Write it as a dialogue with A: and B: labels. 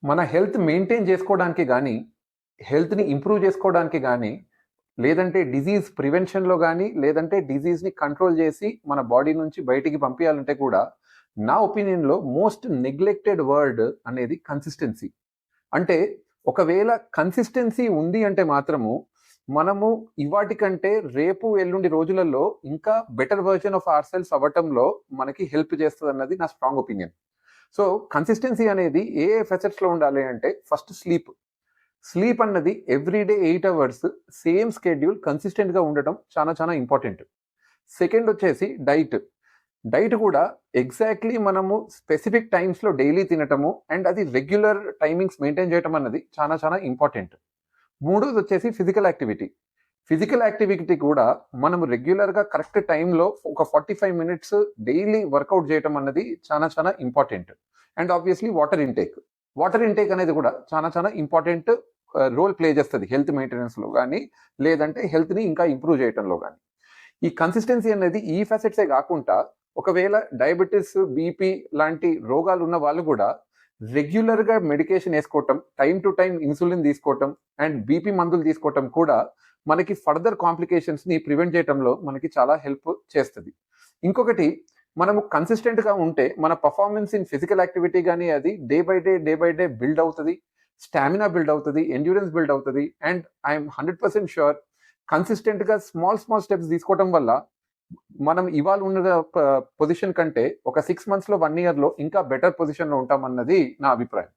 A: మన health maintain చేసుకోవడానికి గానీ, హెల్త్‌ని ఇంప్రూవ్ చేసుకోవడానికి గానీ, లేదంటే డిజీజ్ ప్రివెన్షన్‌లో గానీ, లేదంటే డిజీజ్‌ని కంట్రోల్ జేసి మన బాడీ నుంచి బయటికి పంపియాలంటే కూడా, నా ఒపీనియన్‌లో మోస్ట్ నెగ్లెక్టెడ్ వర్డ్ అనేది కన్సిస్టెన్సీ. అంటే ఒకవేళ కన్సిస్టెన్సీ ఉంది అంటే మాత్రము, మనము ఇవాటి కంటే రేపు, ఎల్లుండి రోజులలో ఇంకా better version of ourselves అవ్వటంలో మనకి హెల్ప్ చేస్తదన్నది నా స్ట్రాంగ్ ఒపీనియన్. సో, కన్సిస్టెన్సీ అనేది ఏ ఫెసెట్స్‌లో ఉండాలి అంటే ఫస్ట్ స్లీప్. స్లీప్ అన్నది every day 8 hours same schedule కన్సిస్టెంట్‌గా ఉండటం చాలా చాలా ఇంపార్టెంట్. సెకండ్ వచ్చేసి డైట్. డైట్ కూడా ఎగ్జాక్ట్‌లీ మనము స్పెసిఫిక్ టైమ్స్‌లో డైలీ తినటము అండ్ అది రెగ్యులర్ టైమింగ్స్ మెయింటైన్ చేయటం అన్నది చాలా చాలా ఇంపార్టెంట్. మూడోది వచ్చేసి ఫిజికల్ యాక్టివిటీ. ఫిజికల్ యాక్టివిటీ కూడా మనం రెగ్యులర్‌గా కరెక్ట్ టైమ్‌లో ఒక 45 మినిట్స్ డైలీ వర్కౌట్ చేయటం అన్నది చాలా చాలా important. And obviously water intake. Water intake అనేది కూడా చాలా చాలా ఇంపార్టెంట్ రోల్ ప్లే చేస్తది హెల్త్ మెయింటెనెన్స్‌లో గానీ, లేదంటే హెల్త్‌ని ఇంకా ఇంప్రూవ్ చేయటంలో గానీ. ఈ కన్సిస్టెన్సీ అనేది ఈ ఫెసెట్సే కాకుండా ఒకవేళ డయాబెటిస్, బీపీ లాంటి రోగాలు ఉన్న వాళ్ళు కూడా రెగ్యులర్‌గా మెడికేషన్ ఏసుకోవటం, టైమ్ టు టైమ్ ఇన్సులిన్ తీసుకోవటం అండ్ బీపీ మందులు తీసుకోవటం కూడా మనకి ఫర్దర్ కాంప్లికేషన్స్‌ని ప్రివెంట్ చేయటంలో మనకి చాలా హెల్ప్ చేస్తది. ఇంకొకటి మనము కన్సిస్టెంట్‌గా ఉంటే మన పర్ఫార్మెన్స్ ఇన్ ఫిజికల్ యాక్టివిటీ గానీ అది డే బై డే బిల్డ్ అవుతది. స్టామినా బిల్డ్ అవుతది. ఎండ్యూరెన్స్ బిల్డ్ అవుతది. అండ్ ఐయామ్ 100% ష్యూర్ కన్సిస్టెంట్‌గా స్మాల్ స్టెప్స్ తీసుకోవటం వల్ల మనం ఇవాళ ఉన్న పొజిషన్ కంటే ఒక 6 మంత్స్‌లో, 1 ఇయర్‌లో ఇంకా బెటర్ పొజిషన్‌లో ఉంటామన్నది నా అభిప్రాయం.